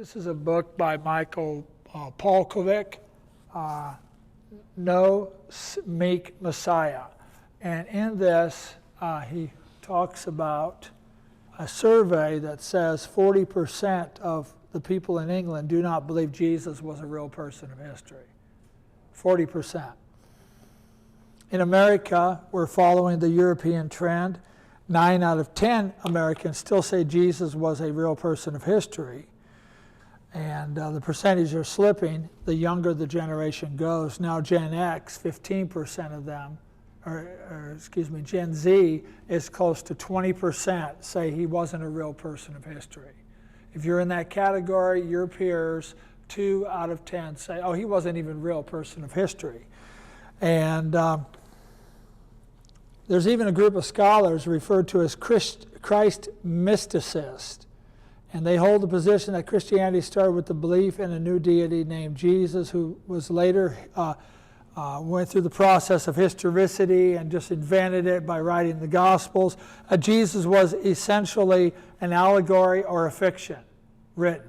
This is a book by Michael Polkovic, No Meek Messiah. And in this, he talks about a survey that says 40% of the people in England do not believe Jesus was a real person of history. 40%. In America, we're following the European trend. 9 out of 10 Americans still say Jesus was a real person of history. And the percentages are slipping the younger the generation goes. Now Gen X, 15% of them, Gen Z is close to 20% say he wasn't a real person of history. If you're in that category, your peers, 2 out of 10 say, oh, he wasn't even a real person of history. And there's even a group of scholars referred to as Christ mysticists. And they hold the position that Christianity started with the belief in a new deity named Jesus, who was later went through the process of historicity and just invented it by writing the Gospels. Jesus was essentially an allegory or a fiction written,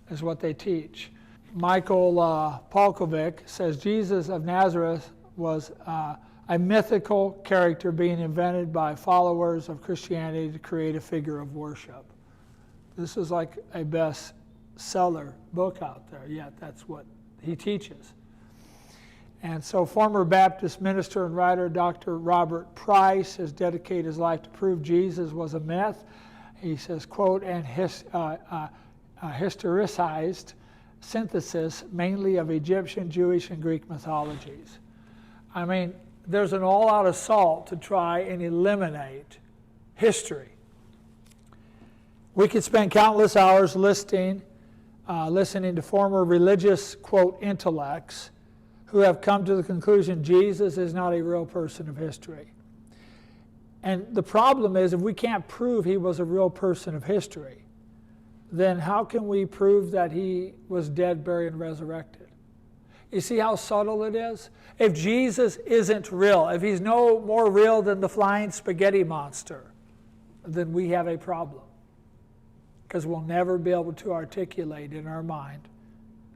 is what they teach. Michael Polkovic says Jesus of Nazareth was a mythical character being invented by followers of Christianity to create a figure of worship. This is like a bestseller book out there, yet that's what he teaches. And so former Baptist minister and writer Dr. Robert Price has dedicated his life to prove Jesus was a myth. He says, quote, and historicized synthesis mainly of Egyptian, Jewish, and Greek mythologies. I mean, there's an all-out assault to try and eliminate history. We could spend countless hours listening to former religious, quote, intellects who have come to the conclusion Jesus is not a real person of history. And the problem is, if we can't prove he was a real person of history, then how can we prove that he was dead, buried, and resurrected? You see how subtle it is? If Jesus isn't real, if he's no more real than the flying spaghetti monster, then we have a problem. Because we'll never be able to articulate in our mind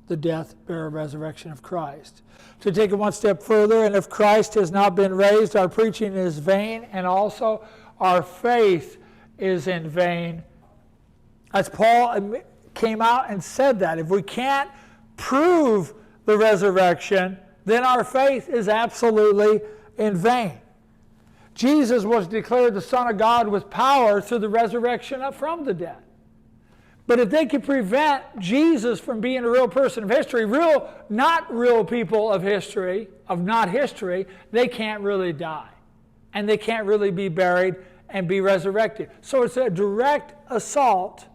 the death, burial, resurrection of Christ. To take it one step further, and if Christ has not been raised, our preaching is vain, and also our faith is in vain. As Paul came out and said that, if we can't prove the resurrection, then our faith is absolutely in vain. Jesus was declared the Son of God with power through the resurrection from the dead. But if they could prevent Jesus from being a real person of history, not real people of history, of not history, they can't really die. And they can't really be buried and be resurrected. So it's a direct assault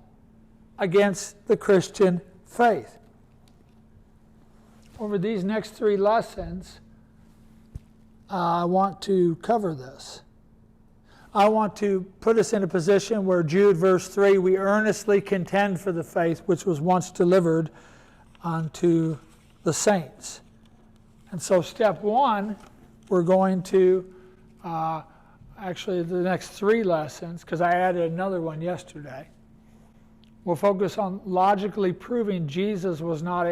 against the Christian faith. Over these next 3 lessons, I want to cover this. I want to put us in a position where Jude verse 3, we earnestly contend for the faith which was once delivered unto the saints. And so step 1, we're going to, actually the next 3 lessons, because I added another one yesterday, we'll focus on logically proving Jesus was not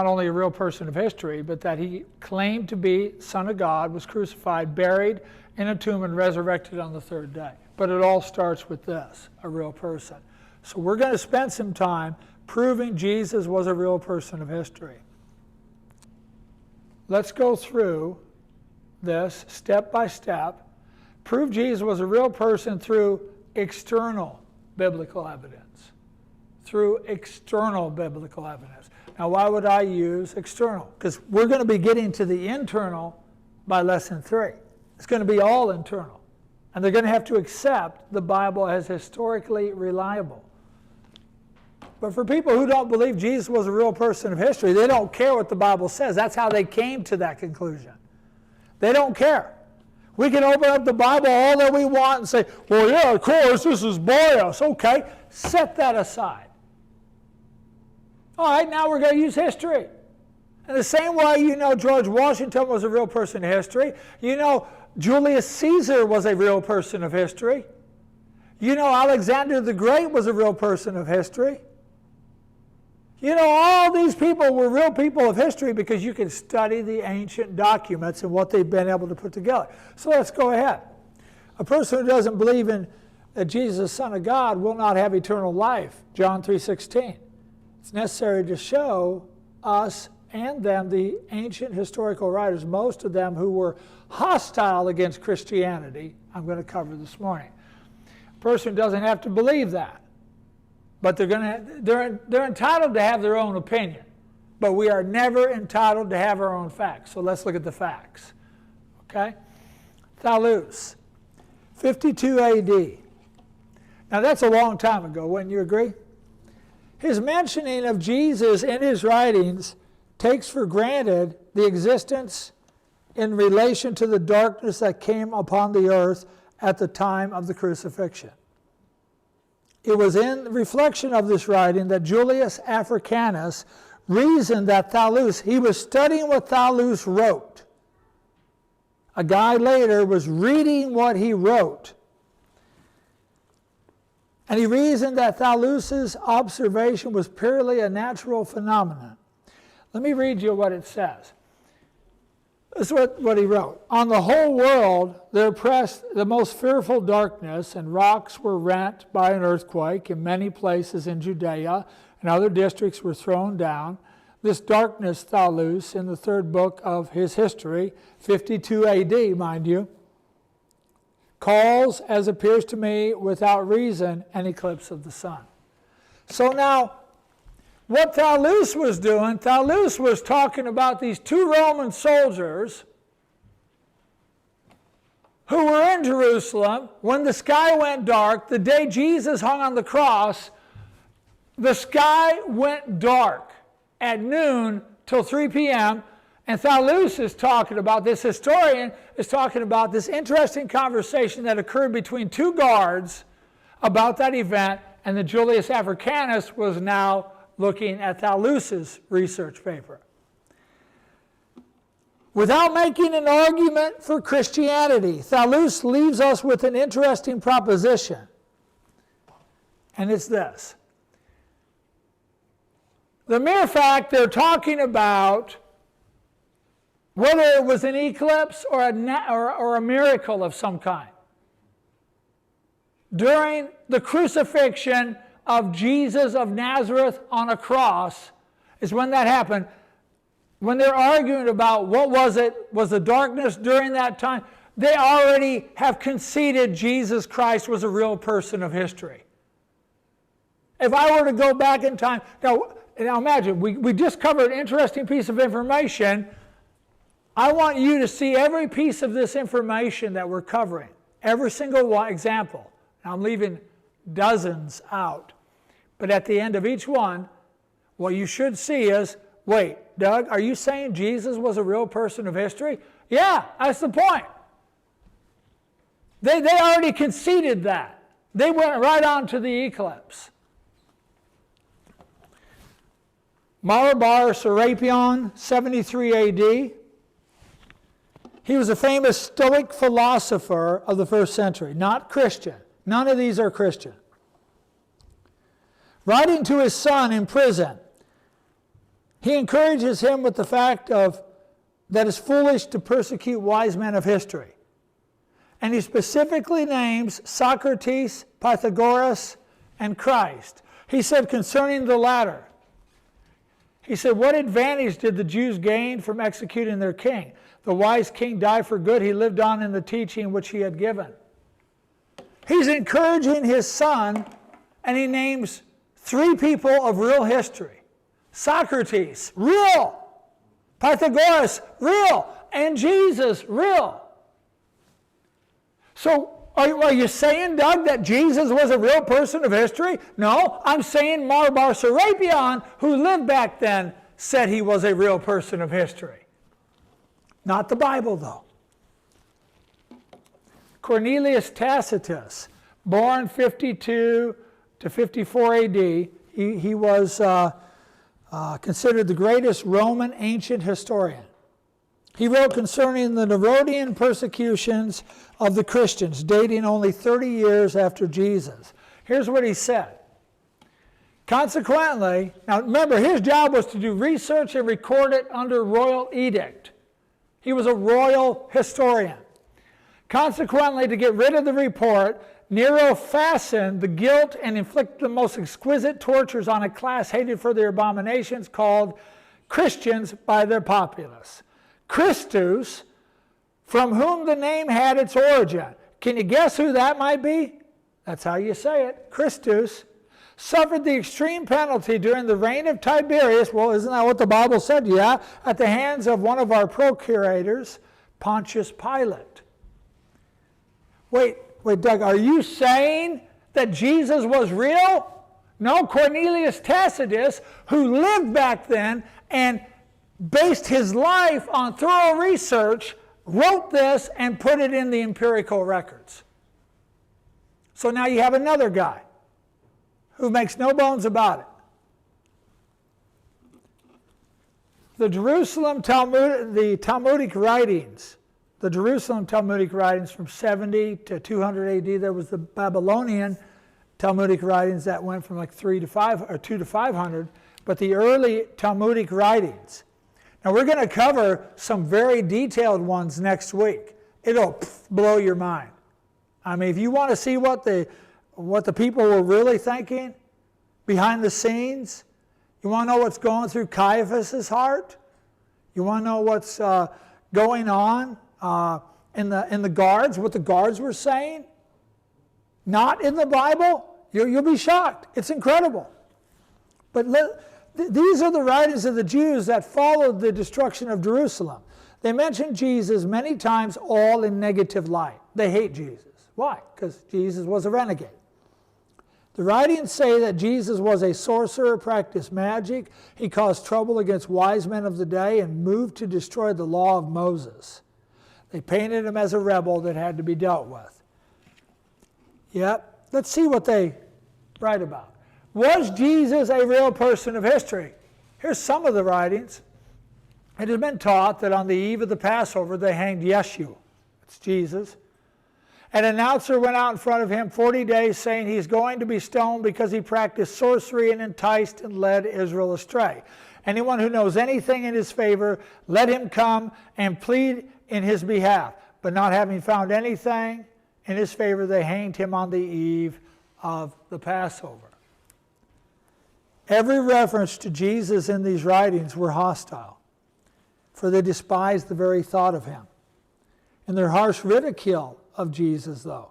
only a real person of history, but that he claimed to be Son of God, was crucified, buried in a tomb, and resurrected on the 3rd day. But it all starts with this, a real person. So we're going to spend some time proving Jesus was a real person of history. Let's go through this step by step. Prove Jesus was a real person through external biblical evidence. Through external biblical evidence. Now, why would I use external? Because we're going to be getting to the internal by lesson 3. It's going to be all internal. And they're going to have to accept the Bible as historically reliable. But for people who don't believe Jesus was a real person of history, they don't care what the Bible says. That's how they came to that conclusion. They don't care. We can open up the Bible all that we want and say, well, yeah, of course, this is bias. Okay, set that aside. All right, now we're going to use history. In the same way, George Washington was a real person of history. Julius Caesar was a real person of history. Alexander the Great was a real person of history. You know, all these people were real people of history because you can study the ancient documents and what they've been able to put together. So let's go ahead. A person who doesn't believe in that Jesus is the Son of God will not have eternal life. John 3:16. It's necessary to show us and them, the ancient historical writers, most of them who were hostile against Christianity, I'm going to cover this morning. A person doesn't have to believe that, but they're entitled to have their own opinion. But we are never entitled to have our own facts. So let's look at the facts. Okay? Thallus, 52 AD. Now that's a long time ago, wouldn't you agree? His mentioning of Jesus in his writings takes for granted the existence in relation to the darkness that came upon the earth at the time of the crucifixion. It was in reflection of this writing that Julius Africanus reasoned that Thallus, he was studying what Thallus wrote. A guy later was reading what he wrote. And he reasoned that Thallus's observation was purely a natural phenomenon. Let me read you what it says. This is what he wrote. On the whole world there pressed the most fearful darkness, and rocks were rent by an earthquake in many places in Judea, and other districts were thrown down. This darkness Thallus, in the third book of his history, 52 AD, mind you, calls, as appears to me, without reason, an eclipse of the sun. So now, what Thallus was doing, Thallus was talking about these two Roman soldiers who were in Jerusalem when the sky went dark. The day Jesus hung on the cross, the sky went dark at noon till 3 p.m., and Thallus is talking about, this historian is talking about this interesting conversation that occurred between two guards about that event, and the Julius Africanus was now looking at Thallus's research paper. Without making an argument for Christianity, Thallus leaves us with an interesting proposition, and it's this. The mere fact they're talking about whether it was an eclipse or a miracle of some kind. During the crucifixion of Jesus of Nazareth on a cross is when that happened. When they're arguing about what was the darkness during that time, they already have conceded Jesus Christ was a real person of history. If I were to go back in time, now imagine, we just covered an interesting piece of information. I want you to see every piece of this information that we're covering, every single example. Now, I'm leaving dozens out. But at the end of each one, what you should see is, wait, Doug, are you saying Jesus was a real person of history? Yeah, that's the point. They already conceded that. They went right on to the eclipse. Marbar Serapion, 73 AD. He was a famous Stoic philosopher of the first century, not Christian. None of these are Christian. Writing to his son in prison, he encourages him with the fact that it's foolish to persecute wise men of history. And he specifically names Socrates, Pythagoras, and Christ. He said concerning the latter, he said, what advantage did the Jews gain from executing their king? The wise king died for good. He lived on in the teaching which he had given. He's encouraging his son, and he names three people of real history. Socrates, real. Pythagoras, real. And Jesus, real. So are you saying, Doug, that Jesus was a real person of history? No, I'm saying Marbar Serapion, who lived back then, said he was a real person of history. Not the Bible, though. Cornelius Tacitus, born 52 to 54 AD, he was considered the greatest Roman ancient historian. He wrote concerning the Nerodian persecutions of the Christians, dating only 30 years after Jesus. Here's what he said. Consequently, now remember, his job was to do research and record it under royal edict. He was a royal historian. Consequently, to get rid of the report, Nero fastened the guilt and inflicted the most exquisite tortures on a class hated for their abominations called Christians by their populace. Christus, from whom the name had its origin. Can you guess who that might be? That's how you say it. Christus suffered the extreme penalty during the reign of Tiberius. Well, isn't that what the Bible said? Yeah. At the hands of one of our procurators, Pontius Pilate. Wait, Doug, are you saying that Jesus was real? No, Cornelius Tacitus, who lived back then and based his life on thorough research, wrote this and put it in the empirical records. So now you have another guy who makes no bones about it. The Talmudic writings, the Jerusalem Talmudic writings from 70 to 200 AD, there was the Babylonian Talmudic writings that went from like 2 to 500, but the early Talmudic writings. Now we're going to cover some very detailed ones next week. It'll blow your mind. I mean, if you want to see what the people were really thinking behind the scenes, you want to know what's going through Caiaphas' heart, you want to know what's going on in the guards, what the guards were saying, not in the Bible, you'll be shocked. It's incredible. But these are the writings of the Jews that followed the destruction of Jerusalem. They mention Jesus many times, all in negative light. They hate Jesus. Why? Because Jesus was a renegade. The writings say that Jesus was a sorcerer, practiced magic. He caused trouble against wise men of the day and moved to destroy the law of Moses. They painted him as a rebel that had to be dealt with. Yep. Let's see what they write about. Was Jesus a real person of history? Here's some of the writings. It has been taught that on the eve of the Passover they hanged Yeshua. It's Jesus. An announcer went out in front of him 40 days saying he's going to be stoned because he practiced sorcery and enticed and led Israel astray. Anyone who knows anything in his favor, let him come and plead in his behalf. But not having found anything in his favor, they hanged him on the eve of the Passover. Every reference to Jesus in these writings were hostile, for they despised the very thought of him. In their harsh ridicule of Jesus, though,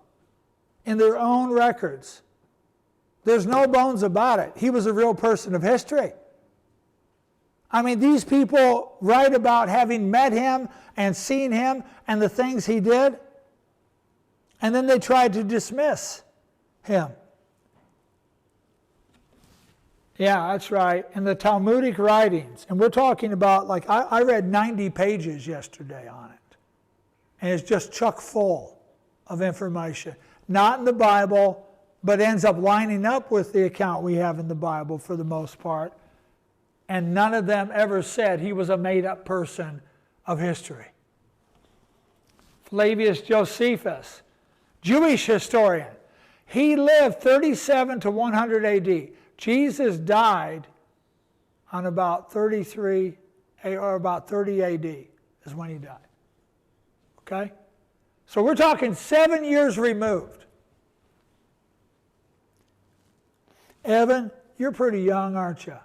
in their own records, there's no bones about it. He was a real person of history. I mean, these people write about having met him and seen him and the things he did, and then they tried to dismiss him. Yeah, that's right. In the Talmudic writings, and we're talking about, like, I read 90 pages yesterday on it, and it's just chock full of information. Not in the Bible, but ends up lining up with the account we have in the Bible for the most part. And none of them ever said he was a made-up person of history. Flavius Josephus, Jewish historian. He lived 37 to 100 AD. Jesus died on about 33 or about 30 AD is when he died. Okay? So we're talking 7 years removed. Evan, you're pretty young, aren't you?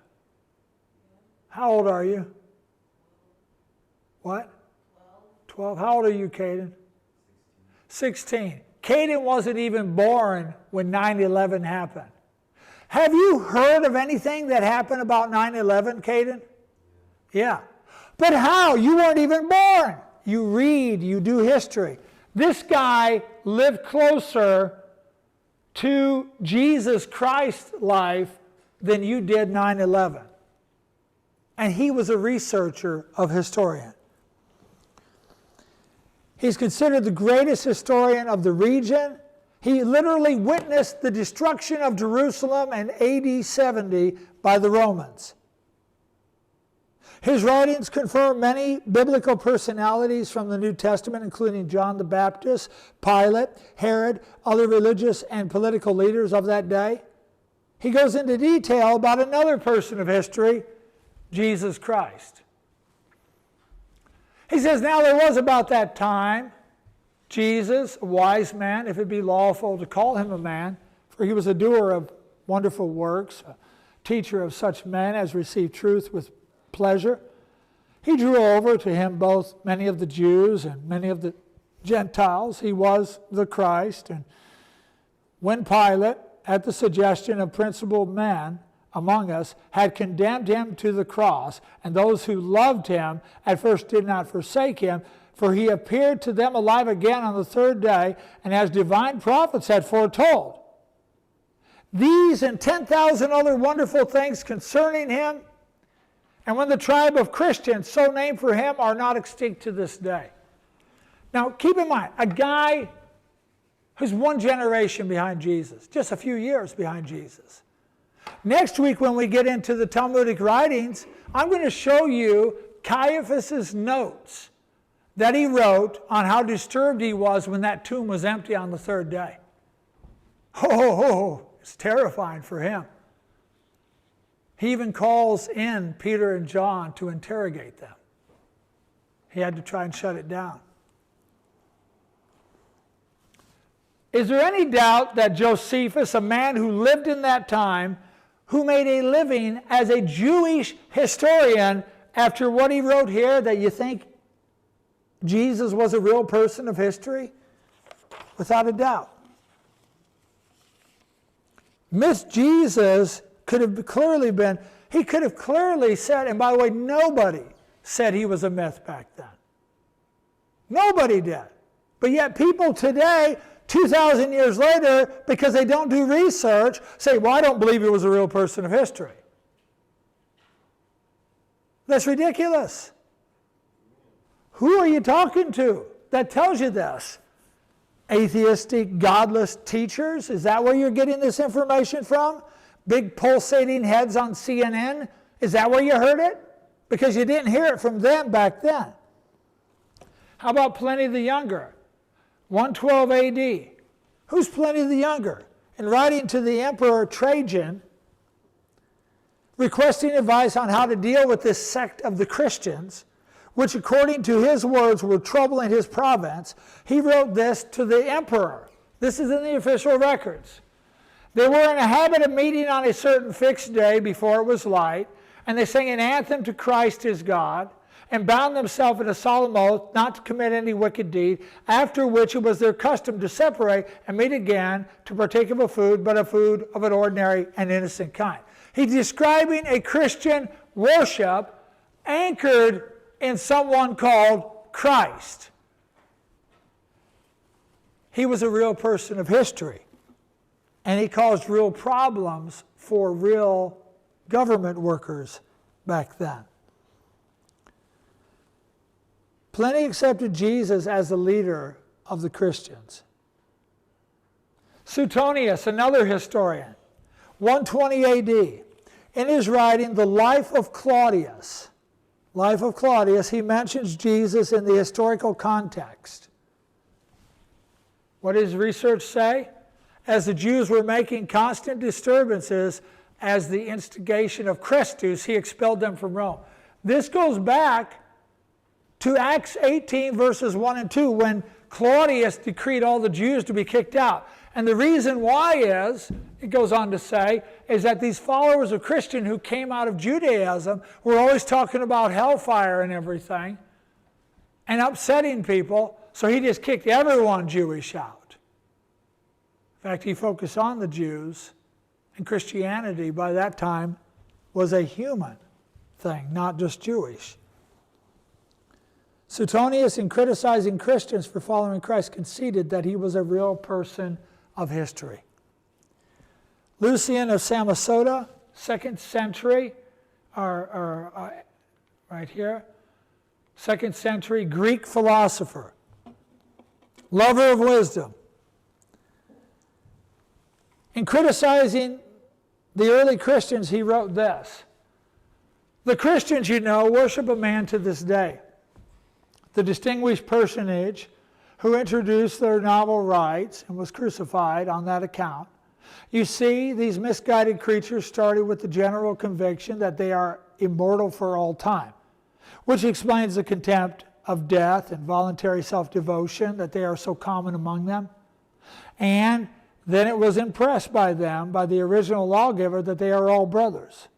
How old are you? What? 12. How old are you, Caden? 16. Caden wasn't even born when 9/11 happened. Have you heard of anything that happened about 9/11, Caden? Yeah. But how? You weren't even born. You read, you do history. This guy lived closer to Jesus Christ's life than you did 9/11. And he was a researcher of historian. He's considered the greatest historian of the region. He literally witnessed the destruction of Jerusalem in AD 70 by the Romans. His writings confirm many biblical personalities from the New Testament, including John the Baptist, Pilate, Herod, other religious and political leaders of that day. he goes into detail about another person of history, Jesus Christ. He says, now there was about that time Jesus, a wise man, if it be lawful to call him a man, for he was a doer of wonderful works, a teacher of such men as received truth with pleasure. He drew over to him both many of the Jews and many of the Gentiles. He was the Christ. And when Pilate, at the suggestion of principal men among us, had condemned him to the cross, and those who loved him at first did not forsake him, for he appeared to them alive again on the third day, and as divine prophets had foretold. These and 10,000 other wonderful things concerning him, and when the tribe of Christians, so named for him, are not extinct to this day. Now, keep in mind, a guy who's one generation behind Jesus, just a few years behind Jesus. Next week, when we get into the Talmudic writings, I'm going to show you Caiaphas's notes that he wrote on how disturbed he was when that tomb was empty on the third day. It's terrifying for him. He even calls in Peter and John to interrogate them. He had to try and shut it down. Is there any doubt that Josephus, a man who lived in that time, who made a living as a Jewish historian, after what he wrote here, that you think Jesus was a real person of history? Without a doubt. Myth Jesus could have clearly been, he could have clearly said, and by the way, nobody said he was a myth back then. Nobody did. But yet people today, 2,000 years later, because they don't do research, say, well, I don't believe he was a real person of history. That's ridiculous. Who are you talking to that tells you this? Atheistic, godless teachers? Is that where you're getting this information from? Big pulsating heads on CNN? Is that where you heard it? Because you didn't hear it from them back then. How about Pliny the Younger? 112 AD. Who's Pliny the Younger? In writing to the Emperor Trajan, requesting advice on how to deal with this sect of the Christians, which according to his words were troubling his province, he wrote this to the emperor. This is in the official records. They were in a habit of meeting on a certain fixed day before it was light, and they sang an anthem to Christ his God, and bound themselves in a solemn oath not to commit any wicked deed, after which it was their custom to separate and meet again to partake of a food, but a food of an ordinary and innocent kind. He's describing a Christian worship anchored in someone called Christ. He was a real person of history, and he caused real problems for real government workers back then. Pliny accepted Jesus as the leader of the Christians. Suetonius, another historian, 120 AD, in his writing, The Life of Claudius, he mentions Jesus in the historical context. What does research say? As the Jews were making constant disturbances as the instigation of Chrestus, he expelled them from Rome. This goes back to Acts 18, verses 1 and 2, when Claudius decreed all the Jews to be kicked out. And the reason why is, it goes on to say, is that these followers of Christian who came out of Judaism were always talking about hellfire and everything and upsetting people, so he just kicked everyone Jewish out. In fact, he focused on the Jews, and Christianity by that time was a human thing, not just Jewish. Suetonius, in criticizing Christians for following Christ, conceded that he was a real person of history. Lucian of Samosata, 2nd century, right here, 2nd century Greek philosopher, lover of wisdom. In criticizing the early Christians, he wrote this: the Christians, you know, worship a man to this day, the distinguished personage who introduced their novel rites and was crucified on that account, You see, these misguided creatures started with the general conviction that they are immortal for all time, which explains the contempt of death and voluntary self-devotion that they are so common among them. And then it was impressed by them, by the original lawgiver, that they are all brothers.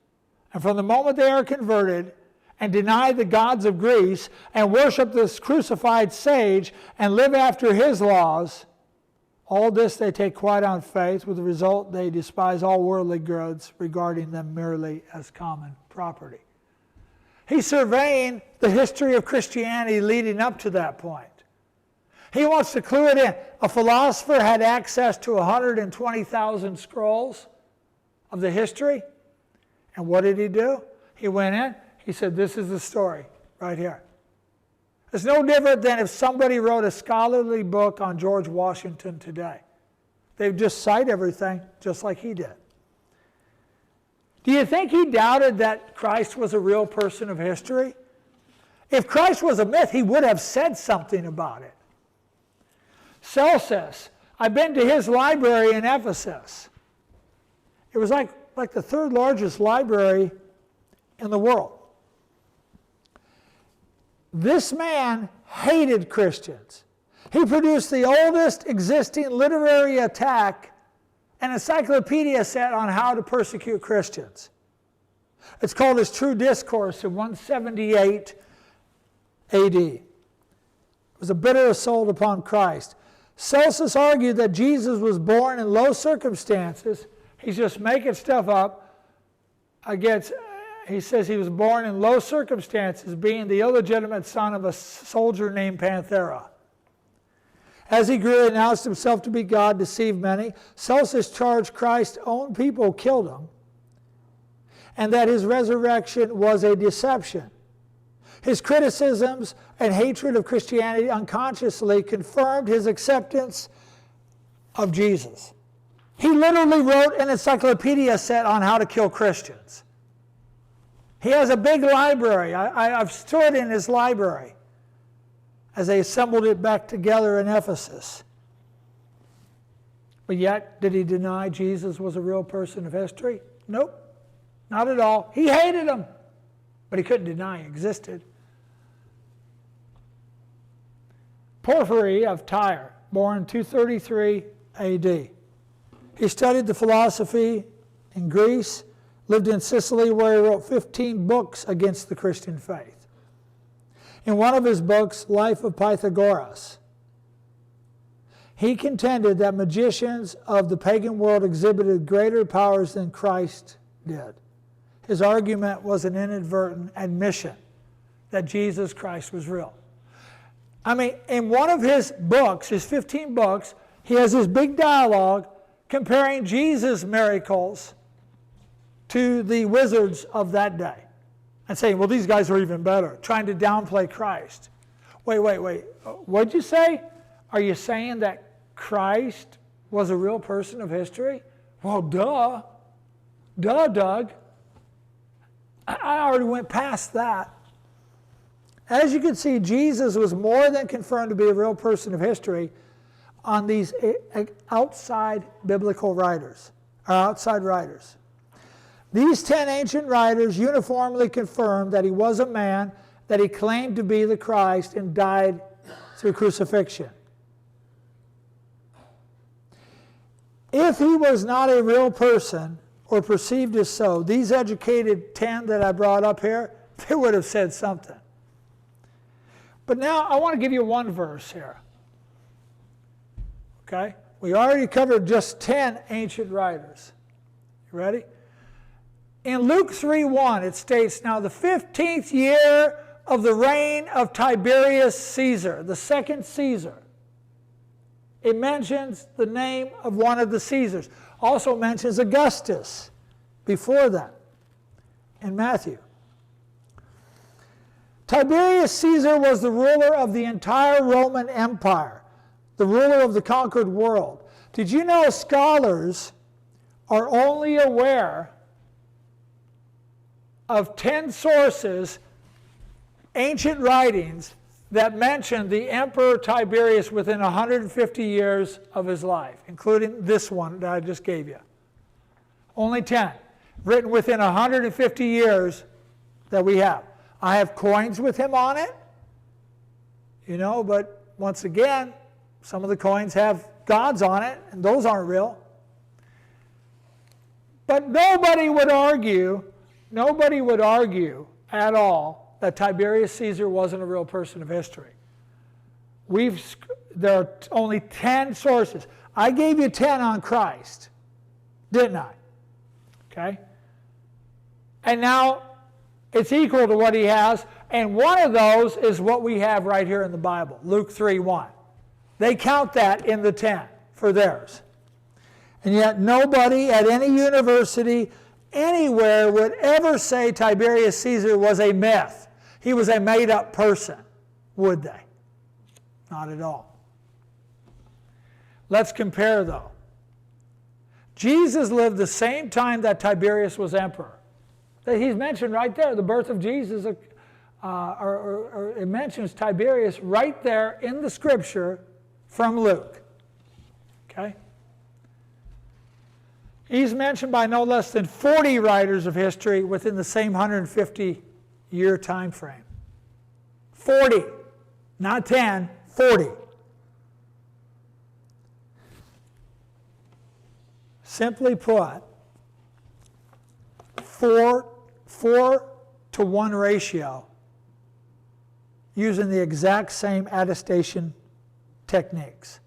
And from the moment they are converted and deny the gods of Greece and worship this crucified sage and live after his laws, all this they take quite on faith, with the result they despise all worldly goods, regarding them merely as common property. He's surveying the history of Christianity leading up to that point. He wants to clue it in. A philosopher had access to 120,000 scrolls of the history. And what did he do? He went in, he said, this is the story right here. It's no different than if somebody wrote a scholarly book on George Washington today. They'd just cite everything just like he did. Do you think he doubted that Christ was a real person of history? If Christ was a myth, he would have said something about it. Celsus, I've been to his library in Ephesus. It was like the third largest library in the world. This man hated Christians. He produced the oldest existing literary attack, an encyclopedia set on how to persecute Christians. It's called his True Discourse in 178 AD. It was a bitter assault upon Christ. Celsus argued that Jesus was born in low circumstances. He's just making stuff up. He says he was born in low circumstances, being the illegitimate son of a soldier named Panthera. As he grew and announced himself to be God, deceived many. Celsus charged Christ's own people killed him, and that his resurrection was a deception. His criticisms and hatred of Christianity unconsciously confirmed his acceptance of Jesus. He literally wrote an encyclopedia set on how to kill Christians. He has a big library. I've stood in his library as they assembled it back together in Ephesus. But yet, did he deny Jesus was a real person of history? Nope, not at all. He hated him, but he couldn't deny he existed. Porphyry of Tyre, born 233 AD. He studied the philosophy in Greece, lived in Sicily, where he wrote 15 books against the Christian faith. In one of his books, Life of Pythagoras, he contended that magicians of the pagan world exhibited greater powers than Christ did. His argument was an inadvertent admission that Jesus Christ was real. I mean, in one of his books, his 15 books, he has this big dialogue comparing Jesus' miracles to the wizards of that day and saying, well, these guys are even better, trying to downplay Christ. Wait. What'd you say? Are you saying that Christ was a real person of history? Well, duh. Duh, Doug. I already went past that. As you can see, Jesus was more than confirmed to be a real person of history on these outside biblical writers, or outside writers. These 10 ancient writers uniformly confirmed that he was a man, that he claimed to be the Christ and died through crucifixion. If he was not a real person, or perceived as so, these educated 10 that I brought up here, they would have said something. But now I want to give you one verse here. Okay? We already covered just 10 ancient writers. You ready? In Luke 3:1, it states, now the 15th year of the reign of Tiberius Caesar, the second Caesar. It mentions the name of one of the Caesars. Also mentions Augustus before that in Matthew. Tiberius Caesar was the ruler of the entire Roman Empire, the ruler of the conquered world. Did you know scholars are only aware of 10 sources, ancient writings, that mention the Emperor Tiberius within 150 years of his life, including this one that I just gave you. Only 10, written within 150 years that we have. I have coins with him on it, but once again, some of the coins have gods on it, and those aren't real. But nobody would argue at all that Tiberius Caesar wasn't a real person of history. There are only 10 sources. I gave you 10 on Christ, didn't I? Okay? And now it's equal to what he has, and one of those is what we have right here in the Bible, Luke 3:1. They count that in the 10 for theirs. And yet nobody at any university anywhere would ever say Tiberius Caesar was a myth. He was a made-up person, would they? Not at all. Let's compare, though. Jesus lived the same time that Tiberius was emperor. He's mentioned right there, the birth of Jesus, or it mentions Tiberius right there in the scripture from Luke. Okay? He's mentioned by no less than 40 writers of history within the same 150-year time frame. 40, not 10, 40. Simply put, 4-to-1 ratio using the exact same attestation techniques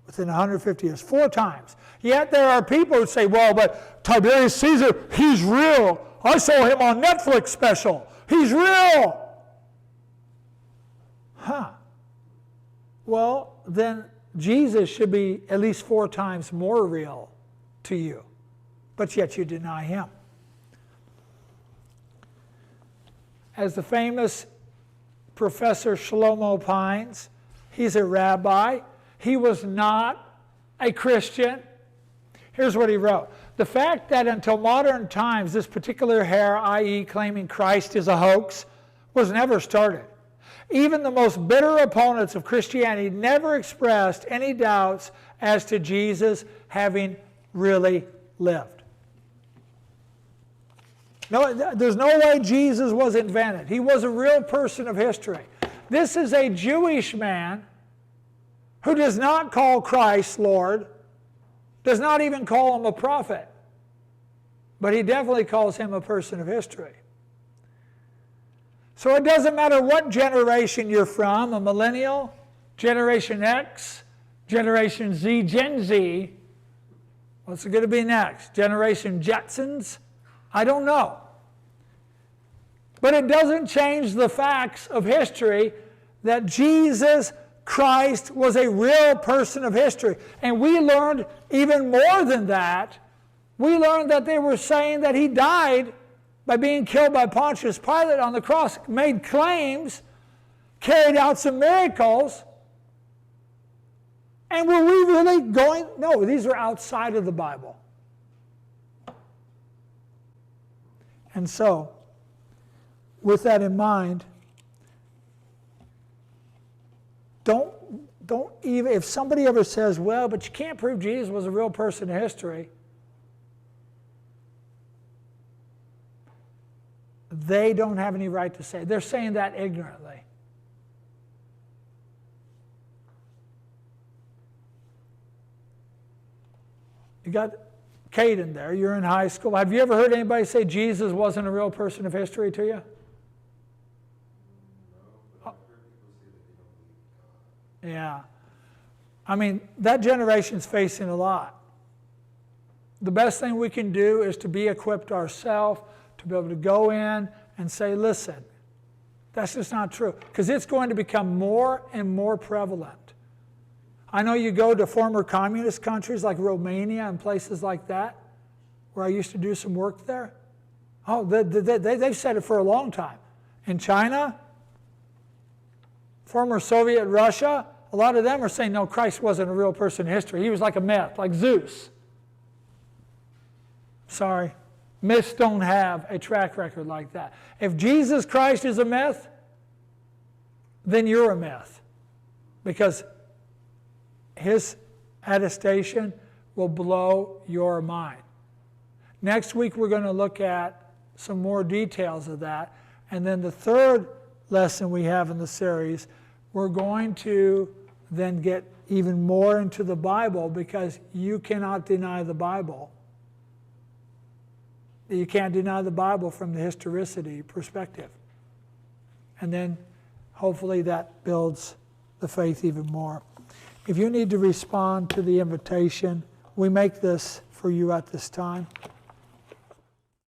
within 150 years, 4 times. Yet there are people who say, well, but Tiberius Caesar, he's real. I saw him on Netflix special. He's real. Well, then Jesus should be at least 4 times more real to you, but yet you deny him. As the famous Professor Shlomo Pines, he's a rabbi. He was not a Christian. Here's what he wrote. The fact that until modern times this particular error, i.e. claiming Christ is a hoax, was never started. Even the most bitter opponents of Christianity never expressed any doubts as to Jesus having really lived. No, there's no way Jesus was invented. He was a real person of history. This is a Jewish man who does not call Christ Lord, does not even call him a prophet, but he definitely calls him a person of history. So it doesn't matter what generation you're from, a millennial, Generation X, Generation Z, Gen Z, what's it going to be next? Generation Jetsons? I don't know. But it doesn't change the facts of history that Jesus Christ was a real person of history. And we learned even more than that. We learned that they were saying that he died by being killed by Pontius Pilate on the cross, made claims, carried out some miracles. And were we really going? No, these are outside of the Bible. And so, with that in mind, don't even, if somebody ever says, well, but you can't prove Jesus was a real person in history, they don't have any right to say. They're saying that ignorantly. You got Caden there, you're in high school. Have you ever heard anybody say Jesus wasn't a real person of history to you? No, but I've heard people say that they don't believe God. Yeah. I mean, that generation's facing a lot. The best thing we can do is to be equipped ourselves, to be able to go in and say, listen, that's just not true. Because it's going to become more and more prevalent. I know you go to former communist countries like Romania and places like that, where I used to do some work there. Oh, they've said it for a long time. In China, former Soviet Russia, a lot of them are saying, no, Christ wasn't a real person in history. He was like a myth, like Zeus. Sorry. Myths don't have a track record like that. If Jesus Christ is a myth, then you're a myth. Because his attestation will blow your mind. Next week we're going to look at some more details of that. And then the third lesson we have in the series, we're going to then get even more into the Bible, because you cannot deny the Bible. You can't deny the Bible from the historicity perspective. And then hopefully that builds the faith even more. If you need to respond to the invitation, we make this for you at this time.